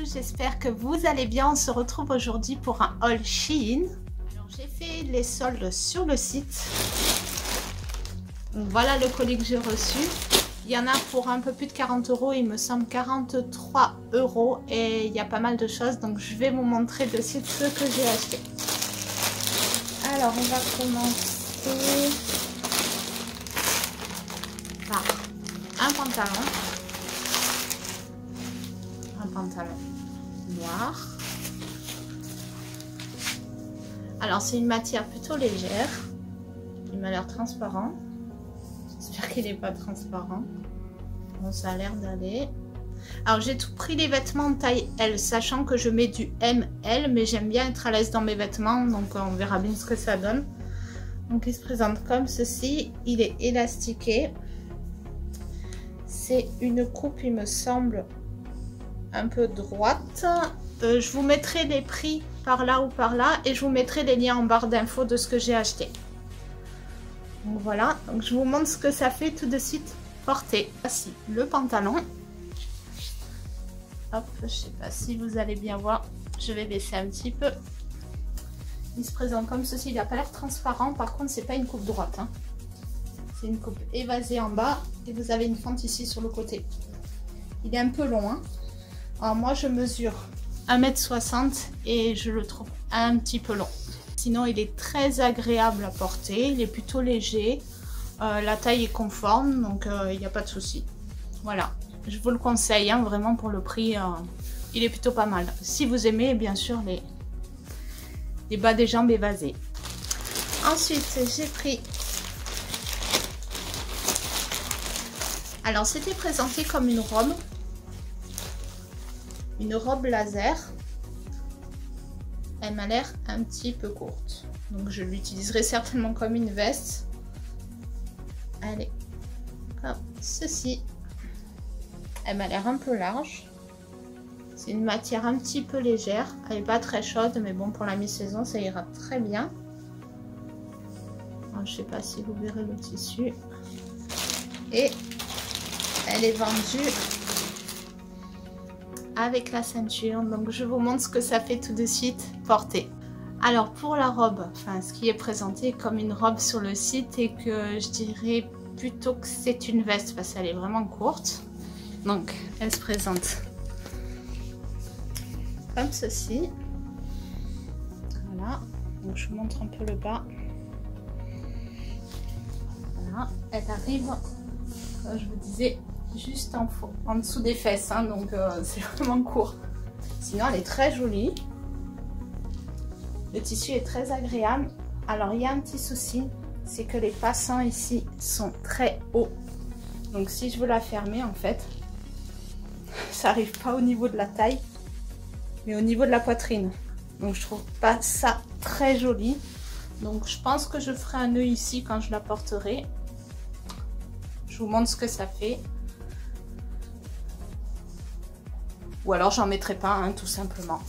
j'espère que vous allez bien. On se retrouve aujourd'hui pour un haul Shein. Alors j'ai fait les soldes sur le site. Donc, voilà le colis que j'ai reçu. Il y en a pour un peu plus de 40 €, il me semble 43 € et il y a pas mal de choses. Donc je vais vous montrer de suite ce que j'ai acheté. Alors on va commencer par un pantalon noir. Alors c'est une matière plutôt légère, il m'a l'air transparent, j'espère qu'il n'est pas transparent. Bon, ça a l'air d'aller. Alors j'ai tout pris les vêtements en taille L, sachant que je mets du ML, mais j'aime bien être à l'aise dans mes vêtements, donc on verra bien ce que ça donne. Donc il se présente comme ceci, il est élastiqué, c'est une coupe il me semble un peu droite. Je vous mettrai les prix par là ou par là et je vous mettrai les liens en barre d'infos de ce que j'ai acheté. Donc voilà, donc je vous montre ce que ça fait tout de suite porté. Voici le pantalon. Hop, je sais pas si vous allez bien voir, je vais baisser un petit peu. Il se présente comme ceci, il n'a pas l'air transparent, par contre c'est pas une coupe droite, hein. C'est une coupe évasée en bas et vous avez une fente ici sur le côté. Il est un peu long, hein. Alors moi je mesure 1,60 m et je le trouve un petit peu long. Sinon il est très agréable à porter, il est plutôt léger, la taille est conforme, donc il n'y a pas de souci. Voilà, je vous le conseille, hein, vraiment pour le prix, il est plutôt pas mal. Si vous aimez bien sûr les bas des jambes évasés. Ensuite j'ai pris... Alors c'était présenté comme une robe laser. Elle m'a l'air un petit peu courte, donc je l'utiliserai certainement comme une veste. Elle est comme ceci. Elle m'a l'air un peu large. C'est une matière un petit peu légère, elle n'est pas très chaude, mais bon, pour la mi-saison ça ira très bien. Alors, je sais pas si vous verrez le tissu. Et elle est vendue avec la ceinture, donc je vous montre ce que ça fait tout de suite porter. Alors pour la robe, enfin ce qui est présenté comme une robe sur le site et que je dirais plutôt que c'est une veste parce qu'elle est vraiment courte. Donc elle se présente comme ceci. Voilà, donc je vous montre un peu le bas. Voilà, elle arrive, comme je vous disais, juste en dessous des fesses, hein, donc c'est vraiment court. Sinon elle est très jolie, le tissu est très agréable. Alors il y a un petit souci, c'est que les passants ici sont très hauts, donc si je veux la fermer en fait ça arrive pas au niveau de la taille mais au niveau de la poitrine, donc je trouve pas ça très joli. Donc je pense que je ferai un nœud ici quand je la porterai. Je vous montre ce que ça fait. Ou alors j'en mettrai pas, hein, tout simplement.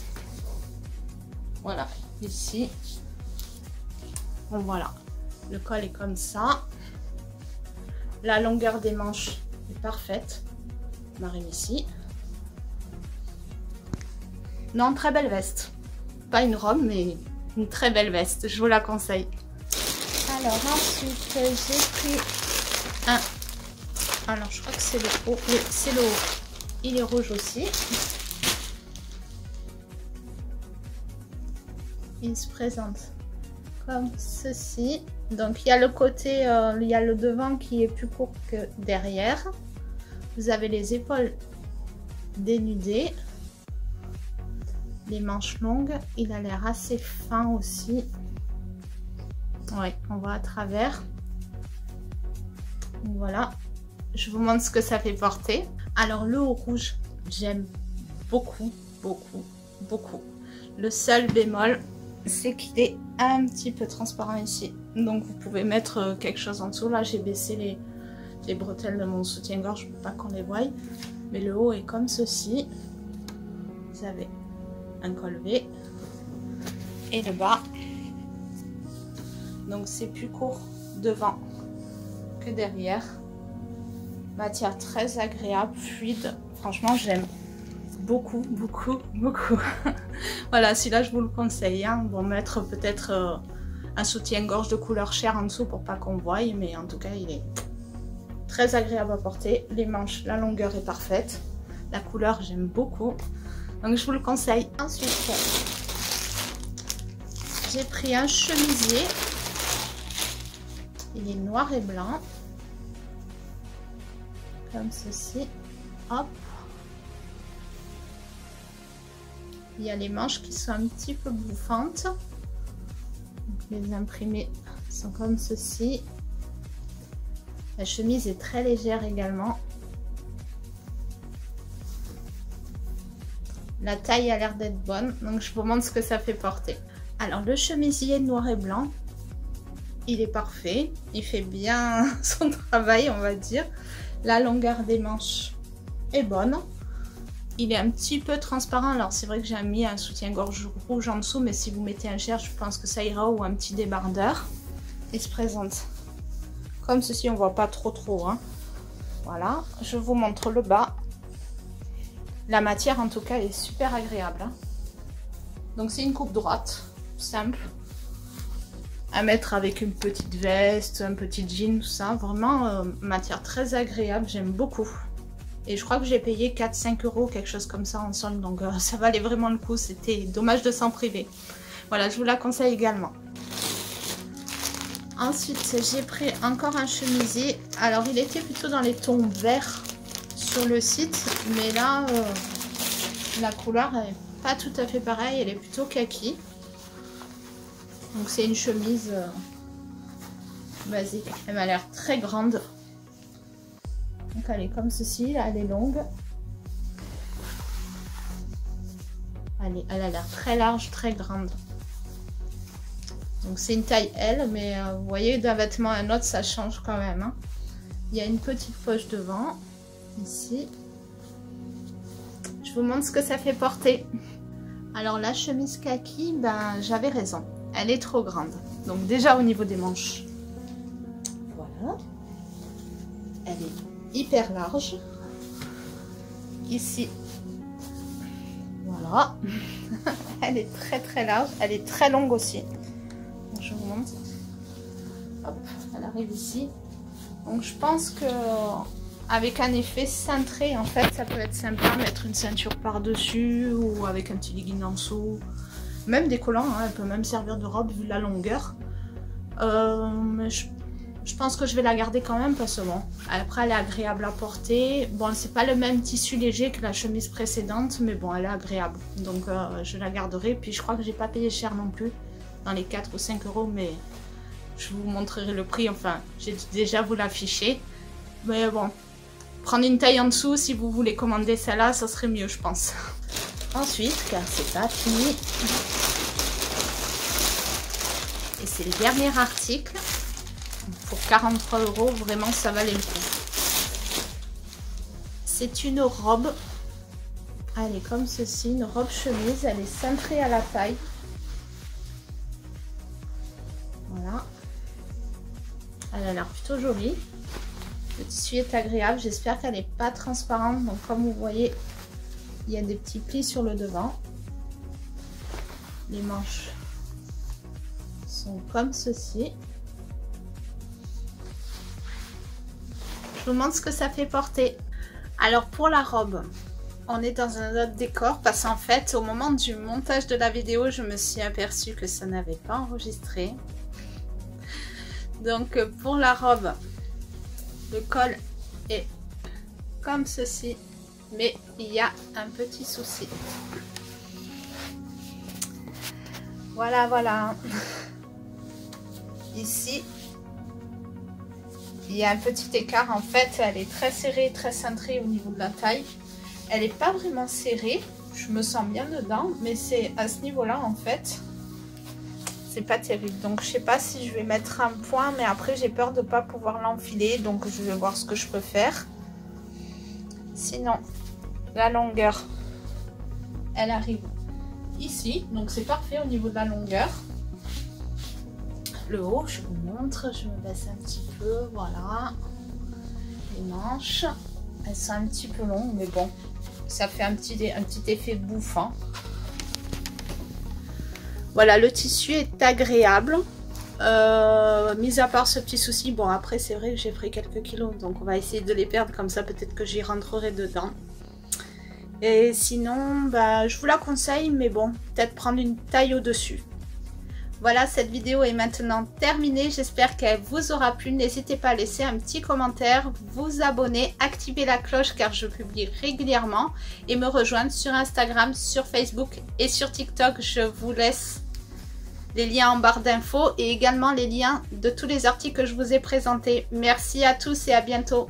Voilà, ici. Bon voilà, le col est comme ça. La longueur des manches est parfaite. On arrive ici. Non, très belle veste. Pas une robe, mais une très belle veste. Je vous la conseille. Alors ensuite, j'ai pris un... Alors je crois que c'est le haut. Oui, c'est le haut. Il est rouge aussi. Il se présente comme ceci. Donc il y a le côté, il y a le devant qui est plus court que derrière. Vous avez les épaules dénudées, les manches longues. Il a l'air assez fin aussi. Ouais, on voit à travers. Voilà. Je vous montre ce que ça fait porter. Alors le haut rouge, j'aime beaucoup, beaucoup, beaucoup. Le seul bémol, c'est qu'il est un petit peu transparent ici. Donc vous pouvez mettre quelque chose en dessous. Là j'ai baissé les bretelles de mon soutien-gorge pour pas qu'on les voie. Mais le haut est comme ceci. Vous avez un col V et le bas. Donc c'est plus court devant que derrière. Matière très agréable, fluide. Franchement, j'aime. beaucoup, beaucoup, beaucoup. Voilà, celui-là, je vous le conseille. Hein. Bon, mettre peut-être un soutien-gorge de couleur chair en dessous pour pas qu'on voie, mais en tout cas, il est très agréable à porter. Les manches, la longueur est parfaite. La couleur, j'aime beaucoup. Donc, je vous le conseille. Ensuite, j'ai pris un chemisier. Il est noir et blanc. Comme ceci. Hop. Il y a les manches qui sont un petit peu bouffantes. Donc, les imprimés sont comme ceci. La chemise est très légère également. La taille a l'air d'être bonne, donc je vous montre ce que ça fait porter. Alors le chemisier noir et blanc, il est parfait. Il fait bien son travail, on va dire. La longueur des manches est bonne. Il est un petit peu transparent. Alors c'est vrai que j'ai mis un soutien-gorge rouge en dessous, mais si vous mettez un cher, je pense que ça ira, ou un petit débardeur. Il se présente comme ceci, on voit pas trop. Hein. Voilà, je vous montre le bas. La matière en tout cas est super agréable. Hein. Donc c'est une coupe droite, simple. À mettre avec une petite veste, un petit jean, tout ça. Vraiment, matière très agréable, j'aime beaucoup. Et je crois que j'ai payé 4-5 €, quelque chose comme ça en solde. Donc ça valait vraiment le coup, c'était dommage de s'en priver. Voilà, je vous la conseille également. Ensuite, j'ai pris encore un chemisier. Alors, il était plutôt dans les tons verts sur le site. Mais là, la couleur n'est pas tout à fait pareille. Elle est plutôt kaki. Donc, c'est une chemise basique. Elle m'a l'air très grande. Donc, elle est comme ceci. Là, elle est longue. Elle a l'air très large, très grande. Donc c'est une taille L, mais vous voyez, d'un vêtement à un autre, ça change quand même. Hein. Il y a une petite poche devant, ici. Je vous montre ce que ça fait porter. Alors la chemise kaki, ben j'avais raison. Elle est trop grande. Donc déjà au niveau des manches, voilà. Elle est hyper large. Ici, voilà. Elle est très large. Elle est très longue aussi. Je vous montre. Hop, elle arrive ici. Donc je pense que avec un effet cintré, en fait, ça peut être sympa. Mettre une ceinture par-dessus ou avec un petit legging en dessous. Même des collants, hein, elle peut même servir de robe vu la longueur. Mais je pense que je vais la garder quand même parce que bon, après elle est agréable à porter. Bon, c'est pas le même tissu léger que la chemise précédente, mais bon, elle est agréable. Donc je la garderai. Puis je crois que j'ai pas payé cher non plus. Dans les 4 ou 5 €, mais je vous montrerai le prix, enfin j'ai déjà vous l'afficher, mais bon, prendre une taille en dessous si vous voulez commander celle-là, ça serait mieux je pense. Ensuite, car c'est pas fini, et c'est le dernier article, pour 43 €, vraiment ça valait le coup. C'est une robe, elle est comme ceci, une robe chemise, elle est cintrée à la taille. Voilà, elle a l'air plutôt jolie. Le tissu est agréable, j'espère qu'elle n'est pas transparente. Donc comme vous voyez, il y a des petits plis sur le devant. Les manches sont comme ceci. Je vous montre ce que ça fait porter. Alors pour la robe, on est dans un autre décor parce qu'en fait au moment du montage de la vidéo, je me suis aperçue que ça n'avait pas enregistré. Donc pour la robe, le col est comme ceci, mais il y a un petit souci. Voilà. Ici, il y a un petit écart. En fait, elle est très serrée, très cintrée au niveau de la taille. Elle n'est pas vraiment serrée. Je me sens bien dedans, mais c'est à ce niveau-là en fait. C'est pas terrible, donc je sais pas si je vais mettre un point, mais après j'ai peur de pas pouvoir l'enfiler, donc je vais voir ce que je peux faire. Sinon la longueur, elle arrive ici, donc c'est parfait au niveau de la longueur. Le haut, je vous montre, je me baisse un petit peu, voilà, les manches, Elles sont un petit peu longues, mais bon, ça fait un petit effet bouffant. Voilà, le tissu est agréable. Mis à part ce petit souci, bon après c'est vrai que j'ai pris quelques kilos, donc on va essayer de les perdre, comme ça peut-être que j'y rentrerai dedans. Et sinon, bah, je vous la conseille, mais bon, peut-être prendre une taille au-dessus. Voilà, cette vidéo est maintenant terminée. J'espère qu'elle vous aura plu. N'hésitez pas à laisser un petit commentaire, vous abonner, activer la cloche car je publie régulièrement et me rejoindre sur Instagram, sur Facebook et sur TikTok. Je vous laisse les liens en barre d'infos et également les liens de tous les articles que je vous ai présentés. Merci à tous et à bientôt.